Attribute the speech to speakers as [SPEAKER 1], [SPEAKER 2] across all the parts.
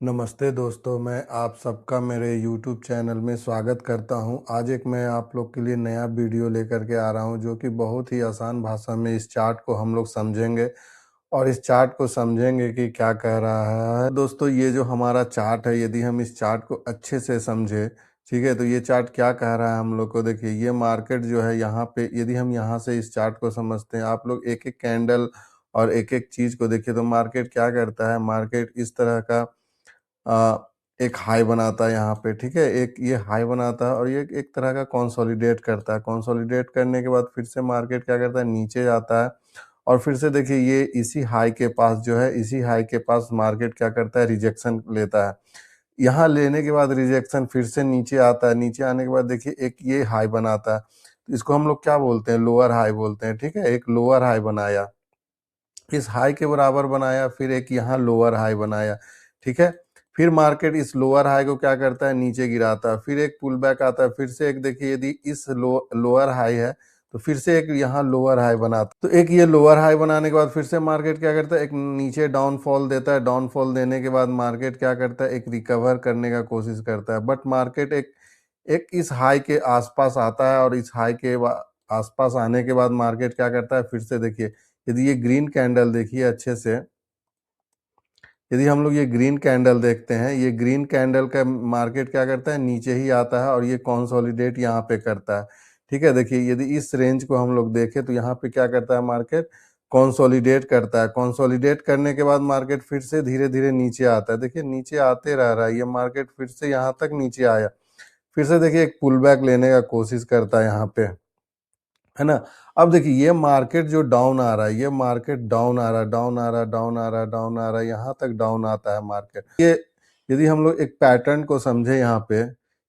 [SPEAKER 1] नमस्ते दोस्तों, मैं आप सबका मेरे YouTube चैनल में स्वागत करता हूं। आज एक मैं आप लोग के लिए नया वीडियो लेकर के आ रहा हूं, जो कि बहुत ही आसान भाषा में इस चार्ट को हम लोग समझेंगे और इस चार्ट को समझेंगे कि क्या कह रहा है। दोस्तों, ये जो हमारा चार्ट है, यदि हम इस चार्ट को अच्छे से समझे, ठीक है, तो ये चार्ट क्या कह रहा है हम लोग को। देखिए, ये मार्केट जो है यहाँ पे, यदि हम यहाँ से इस चार्ट को समझते हैं, आप लोग एक एक कैंडल और एक एक चीज़ को देखिए, तो मार्केट क्या करता है। मार्केट इस तरह का एक हाई बनाता है यहाँ पे, ठीक है? एक ये हाई बनाता है और ये एक तरह का कंसोलिडेट करता है। कंसोलिडेट करने के बाद फिर से मार्केट क्या करता है, नीचे जाता है और फिर से देखिए ये इसी हाई के पास जो है, इसी हाई के पास मार्केट क्या करता है, रिजेक्शन लेता है। यहाँ लेने के बाद रिजेक्शन फिर से नीचे आता है। नीचे आने के बाद देखिए एक ये हाई बनाता है। तो इसको हम लोग क्या बोलते हैं, लोअर हाई बोलते हैं, ठीक है? एक लोअर हाई बनाया, इस हाई के बराबर बनाया, फिर एक यहाँ लोअर हाई बनाया, ठीक है? फिर मार्केट इस लोअर हाई को क्या करता है, नीचे गिराता है। फिर एक पुल बैक आता है, फिर से एक देखिए, यदि इस लोअर हाई है तो फिर से एक यहाँ लोअर हाई बनाता है। तो एक ये लोअर हाई बनाने के बाद फिर से मार्केट क्या करता है, एक नीचे डाउनफॉल देता है। डाउनफॉल देने के बाद मार्केट क्या करता है, एक रिकवर करने का कोशिश करता है। बट मार्केट एक एक इस हाई के आसपास आता है और इस हाई के आसपास आने के बाद मार्केट क्या करता है, फिर से देखिए, यदि ये ग्रीन कैंडल देखिए अच्छे से, यदि हम लोग ये ग्रीन कैंडल देखते हैं, ये ग्रीन कैंडल का मार्केट क्या करता है, नीचे ही आता है और ये कंसोलिडेट यहाँ पे करता है, ठीक है? देखिए, यदि इस रेंज को हम लोग देखें तो यहाँ पे क्या करता है, मार्केट कंसोलिडेट करता है। कंसोलिडेट करने के बाद मार्केट फिर से धीरे धीरे नीचे आता है। देखिए, नीचे आते रह रहा है ये मार्केट, फिर से यहाँ तक नीचे आया। फिर से देखिए एक पुल बैक लेने का कोशिश करता है यहाँ पे, है ना? अब देखिए ये मार्केट जो डाउन आ रहा है, ये मार्केट डाउन आ रहा है, डाउन आ रहा है, डाउन आ रहा है, डाउन आ रहा है, यहाँ तक डाउन आता है मार्केट। ये यदि हम लोग एक पैटर्न को समझे यहाँ पे,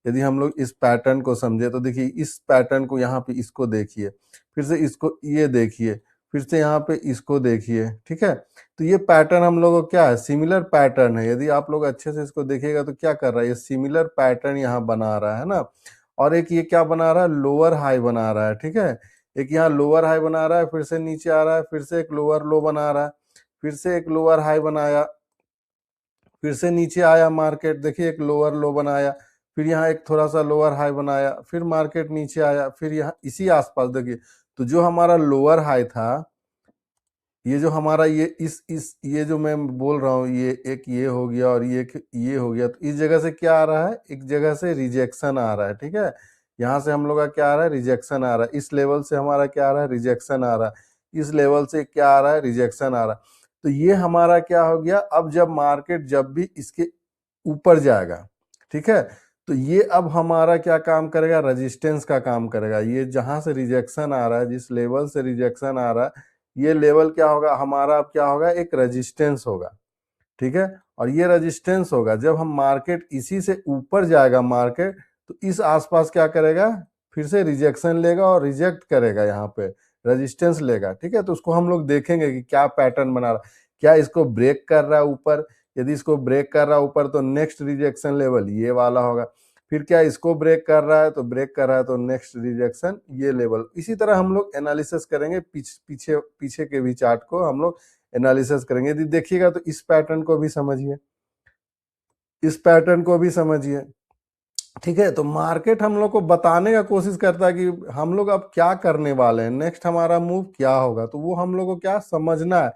[SPEAKER 1] यदि हम लोग इस पैटर्न को समझे तो देखिए इस पैटर्न को, यहाँ पे इसको देखिए, फिर से इसको ये देखिए, फिर से यहाँ पे इसको देखिए, ठीक है? तो ये पैटर्न हम लोगों को क्या है, सिमिलर पैटर्न है। यदि आप लोग अच्छे से इसको देखिएगा तो क्या कर रहा है, ये सिमिलर पैटर्न यहाँ बना रहा है ना? और एक ये क्या बना रहा है, लोअर हाई बना रहा है, ठीक है? एक यहाँ लोअर हाई बना रहा है, फिर से नीचे आ रहा है, फिर से एक लोअर लो बना रहा है, फिर से एक लोअर हाई बनाया, फिर से नीचे आया मार्केट, देखिए एक लोअर लो बनाया, फिर यहाँ एक थोड़ा सा लोअर हाई बनाया, फिर मार्केट नीचे आया, फिर यहाँ इसी आसपास देखिए। तो जो हमारा लोअर हाई था, ये जो हमारा ये इस ये जो मैं बोल रहा हूँ, ये एक ये हो गया और ये एक ये हो गया, तो इस जगह से क्या आ रहा है, एक जगह से रिजेक्शन आ रहा है, ठीक है? यहाँ से हम लोग का क्या आ रहा है, रिजेक्शन आ रहा है। इस लेवल से हमारा क्या आ रहा है, रिजेक्शन आ रहा है। इस लेवल से क्या आ रहा है, रिजेक्शन आ रहा है। तो ये हमारा क्या हो गया, अब जब मार्केट जब भी इसके ऊपर जाएगा, ठीक है, तो ये अब हमारा क्या काम करेगा, रेजिस्टेंस का काम करेगा। ये जहां से रिजेक्शन आ रहा है, जिस लेवल से रिजेक्शन आ रहा है, ये लेवल क्या होगा हमारा, अब क्या होगा, एक रेजिस्टेंस होगा, ठीक है? और ये रेजिस्टेंस होगा जब हम मार्केट इसी से ऊपर जाएगा मार्केट, तो इस आसपास क्या करेगा, फिर से रिजेक्शन लेगा और रिजेक्ट करेगा, यहाँ पे रेजिस्टेंस लेगा, ठीक है? तो उसको हम लोग देखेंगे कि क्या पैटर्न बना रहा है, क्या इसको ब्रेक कर रहा है ऊपर। यदि इसको ब्रेक कर रहा है ऊपर तो नेक्स्ट रिजेक्शन लेवल ये वाला होगा। फिर क्या इसको ब्रेक कर रहा है, तो ब्रेक कर रहा है तो नेक्स्ट रिजेक्शन ये लेवल। इसी तरह हम लोग एनालिसिस करेंगे, पीछे पीछे के भी चार्ट को हम लोग एनालिसिस करेंगे। यदि देखिएगा तो इस पैटर्न को भी समझिए, इस पैटर्न को भी समझिए, ठीक है? तो मार्केट हम लोग को बताने का कोशिश करता है कि हम लोग अब क्या करने वाले हैं, नेक्स्ट हमारा मूव क्या होगा, तो वो हम लोग को क्या समझना है,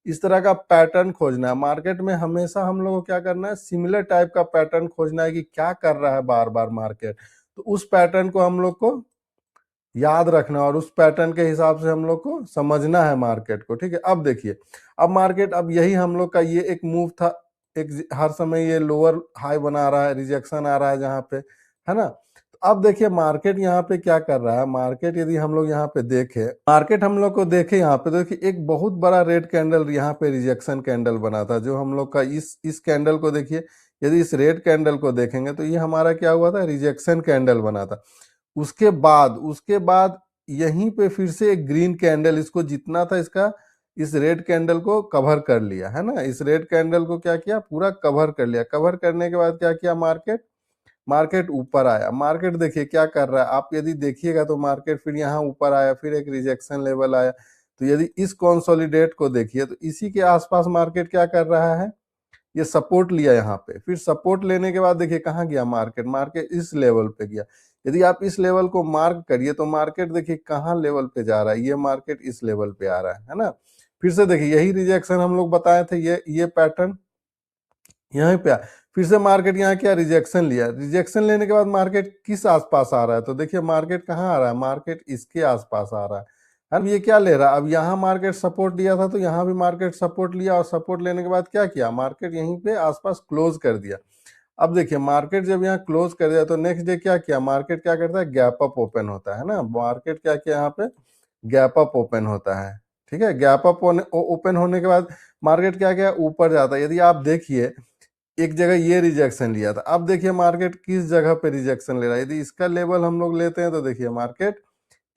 [SPEAKER 1] इस तरह का पैटर्न खोजना है। मार्केट में हमेशा हम लोग को क्या करना है, सिमिलर टाइप का पैटर्न खोजना है कि क्या कर रहा है बार बार मार्केट। तो उस पैटर्न को हम लोग को याद रखना और उस पैटर्न के हिसाब से हम लोग को समझना है मार्केट को, ठीक है? अब देखिए, अब मार्केट, अब यही हम लोग का ये एक मूव था, एक हर समय ये लोअर हाई बना रहा है, रिजेक्शन आ रहा है जहाँ पे, है ना? तो अब देखिए मार्केट यहाँ पे क्या कर रहा है। मार्केट यदि हम लोग यहाँ पे देखें, मार्केट हम लोग को देखे यहाँ पे, तो देखिए एक बहुत बड़ा रेड कैंडल यहाँ पे रिजेक्शन कैंडल बना था, जो हम लोग का इस कैंडल को देखिए, यदि इस रेड कैंडल को देखेंगे तो ये हमारा क्या हुआ था, रिजेक्शन कैंडल बना था। उसके बाद यहीं पे फिर से एक ग्रीन कैंडल, इसको जितना था इसका, इस रेड कैंडल को कवर कर लिया, है ना? इस रेड कैंडल को क्या किया, पूरा कवर कर लिया। कवर करने के बाद क्या किया, मार्केट मार्केट ऊपर आया। मार्केट देखिए क्या कर रहा है, आप यदि देखिएगा तो मार्केट फिर यहाँ ऊपर आया, फिर एक रिजेक्शन लेवल आया। तो यदि इस कंसोलिडेट को देखिए तो इसी के आसपास मार्केट क्या कर रहा है, ये सपोर्ट लिया यहाँ पे, फिर सपोर्ट लेने के बाद देखिए कहाँ गया मार्केट, मार्केट इस लेवल पे गया। यदि आप इस लेवल को मार्क करिए तो मार्केट देखिए कहाँ लेवल पे जा रहा है, ये मार्केट इस लेवल पे आ रहा है ना। फिर से देखिए यही रिजेक्शन हम लोग बताए थे, ये पैटर्न यहाँ पे फिर से मार्केट यहाँ क्या रिजेक्शन लिया, रिजेक्शन लेने के बाद मार्केट किस आसपास आ रहा है, तो देखिए मार्केट कहाँ आ रहा है, मार्केट इसके आसपास आ रहा है। अब ये क्या ले रहा है, अब यहाँ मार्केट सपोर्ट लिया था तो यहाँ भी मार्केट सपोर्ट लिया, और सपोर्ट लेने के बाद क्या किया, मार्केट यहीं पे आसपास क्लोज कर दिया। अब देखिए मार्केट जब यहाँ क्लोज कर दिया तो नेक्स्ट डे क्या किया, मार्केट क्या करता है, गैप अप ओपन होता है ना, मार्केट क्या किया यहाँ पे, गैप अप ओपन होता है। ठीक है, गैप अप ओपन होने के बाद मार्केट क्या किया, ऊपर जाता है। यदि आप देखिए एक जगह ये रिजेक्शन लिया था, अब देखिए मार्केट किस जगह पे रिजेक्शन ले रहा है। यदि इसका लेवल हम लोग लेते हैं तो देखिए मार्केट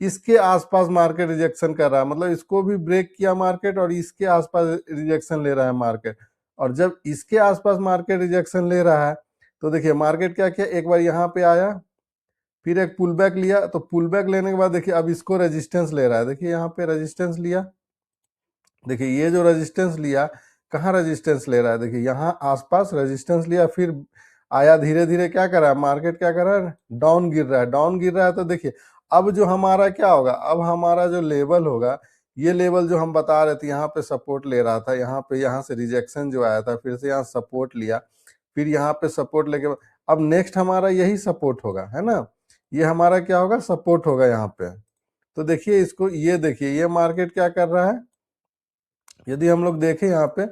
[SPEAKER 1] इसके आसपास मार्केट रिजेक्शन कर रहा है, मतलब इसको भी ब्रेक किया मार्केट और इसके आसपास रिजेक्शन ले रहा है मार्केट। और जब इसके आसपास मार्केट रिजेक्शन ले रहा है तो देखिए मार्केट क्या किया, एक बार यहाँ पे आया, फिर एक पुल बैक लिया, तो पुल बैक लेने के बाद देखिए अब इसको रेजिस्टेंस ले रहा है, देखिए यहाँ पे रेजिस्टेंस लिया, देखिए ये जो रेजिस्टेंस लिया, कहाँ रेजिस्टेंस ले रहा है, देखिए यहाँ आसपास रेजिस्टेंस लिया, फिर आया धीरे धीरे क्या कर रहा है, मार्केट क्या कर रहा है, डाउन गिर रहा है, डाउन गिर रहा है। तो देखिए अब जो हमारा क्या होगा, अब हमारा जो लेवल होगा, ये लेवल जो हम बता रहे थे, यहाँ पे सपोर्ट ले रहा था, यहाँ पे यहाँ से रिजेक्शन जो आया था, फिर से यहाँ सपोर्ट लिया, फिर यहाँ पे सपोर्ट लेके अब नेक्स्ट हमारा यही सपोर्ट होगा, है ना, ये हमारा क्या होगा, सपोर्ट होगा यहाँ पे। तो देखिए इसको, ये देखिए ये मार्केट क्या कर रहा है, यदि हम लोग देखें यहाँ पे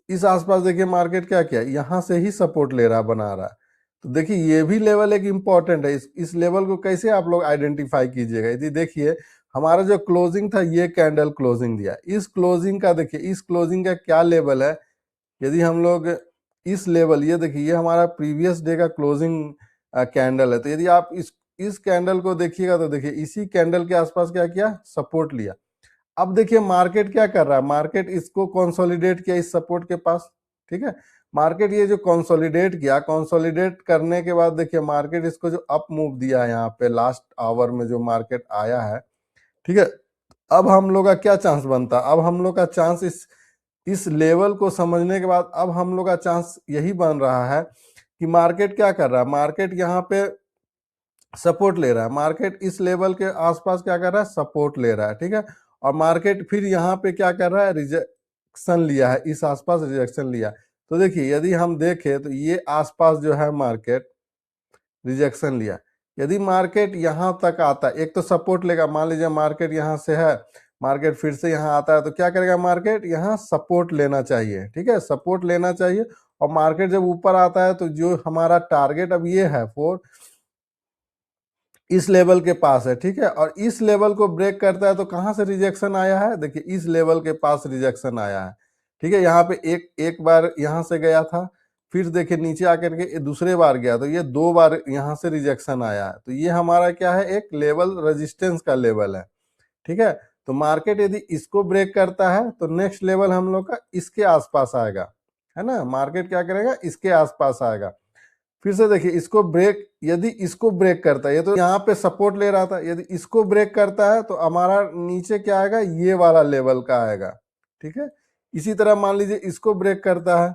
[SPEAKER 1] इस आसपास देखिए मार्केट क्या किया, यहाँ से ही सपोर्ट ले रहा, बना रहा है। तो देखिए ये भी लेवल एक इम्पॉर्टेंट है, इस लेवल को कैसे आप लोग आइडेंटिफाई कीजिएगा। यदि देखिए हमारा जो क्लोजिंग था, ये कैंडल क्लोजिंग दिया, इस क्लोजिंग का देखिए, इस क्लोजिंग का क्या लेवल है, यदि हम लोग इस लेवल, ये देखिए ये हमारा प्रीवियस डे का क्लोजिंग कैंडल है, तो यदि आप इस कैंडल को देखिएगा तो देखिए इसी कैंडल के आसपास क्या किया, सपोर्ट लिया। अब देखिए मार्केट क्या कर रहा है, मार्केट इसको कंसोलिडेट किया इस सपोर्ट के पास। ठीक है, मार्केट ये जो कंसोलिडेट किया, कंसोलिडेट करने के बाद देखिए मार्केट इसको जो अप मूव दिया है यहाँ पे लास्ट आवर में जो मार्केट आया है। ठीक है, अब हम लोग का क्या चांस बनता, अब हम लोग का चांस इस लेवल को समझने के बाद अब हम लोग का चांस यही बन रहा है कि मार्केट क्या कर रहा है, मार्केट यहाँ पे सपोर्ट ले रहा है, मार्केट इस लेवल के आसपास क्या कर रहा है, सपोर्ट ले रहा है। ठीक है, और मार्केट फिर यहाँ पे क्या कर रहा है, रिजेक्शन लिया है, इस आसपास रिजेक्शन लिया। तो देखिए यदि हम देखें तो ये आसपास जो है मार्केट रिजेक्शन लिया, यदि मार्केट यहाँ तक आता है, एक तो सपोर्ट लेगा, मान लीजिए मार्केट यहाँ से है, मार्केट फिर से यहाँ आता है, तो क्या करेगा, मार्केट यहाँ सपोर्ट लेना चाहिए। ठीक है, सपोर्ट लेना चाहिए, और मार्केट जब ऊपर आता है तो जो हमारा टारगेट अब ये है 4 इस लेवल के पास है। ठीक है, और इस लेवल को ब्रेक करता है तो कहां से रिजेक्शन आया है, देखिए इस लेवल के पास रिजेक्शन आया है। ठीक है, यहाँ पे एक बार यहाँ से गया था, फिर देखिए नीचे आकर के दूसरे बार गया, तो ये 2 बार यहाँ से रिजेक्शन आया है। तो ये हमारा क्या है, एक लेवल रेजिस्टेंस का लेवल है। ठीक है, तो मार्केट यदि इसको ब्रेक करता है तो नेक्स्ट लेवल हम लोग का इसके आसपास आएगा, है ना, मार्केट क्या करेगा, इसके आसपास आएगा। फिर से देखिए इसको ब्रेक, यदि इसको ब्रेक करता है, ये तो यहाँ पे सपोर्ट ले रहा था, यदि इसको ब्रेक करता है तो हमारा नीचे क्या आएगा, ये वाला लेवल का आएगा। ठीक है, इसी तरह मान लीजिए इसको ब्रेक करता है,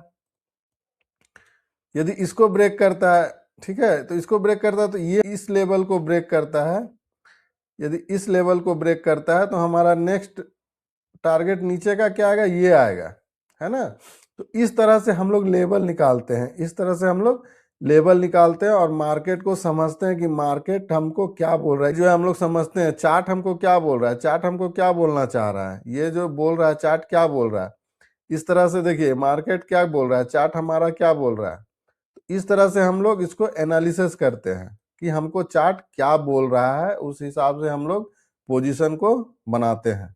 [SPEAKER 1] यदि इसको ब्रेक करता है, ठीक है, तो इसको ब्रेक करता है तो ये इस लेवल को ब्रेक करता है, यदि इस लेवल को ब्रेक करता है तो हमारा नेक्स्ट टारगेट नीचे का क्या आएगा, ये आएगा, है ना। तो इस तरह से हम लोग लेवल निकालते हैं, इस तरह से हम लोग लेवल निकालते हैं और मार्केट को समझते हैं कि मार्केट हमको क्या बोल रहा है। जो है हम लोग समझते हैं चार्ट हमको क्या बोल रहा है, चार्ट हमको क्या बोलना चाह रहा है, ये जो बोल रहा है चार्ट क्या बोल रहा है। इस तरह से देखिए मार्केट क्या बोल रहा है, चार्ट हमारा क्या बोल रहा है। तो इस तरह से हम लोग इसको एनालिसिस करते हैं कि हमको चार्ट क्या बोल रहा है, उस हिसाब से हम लोग पोजीशन को बनाते हैं।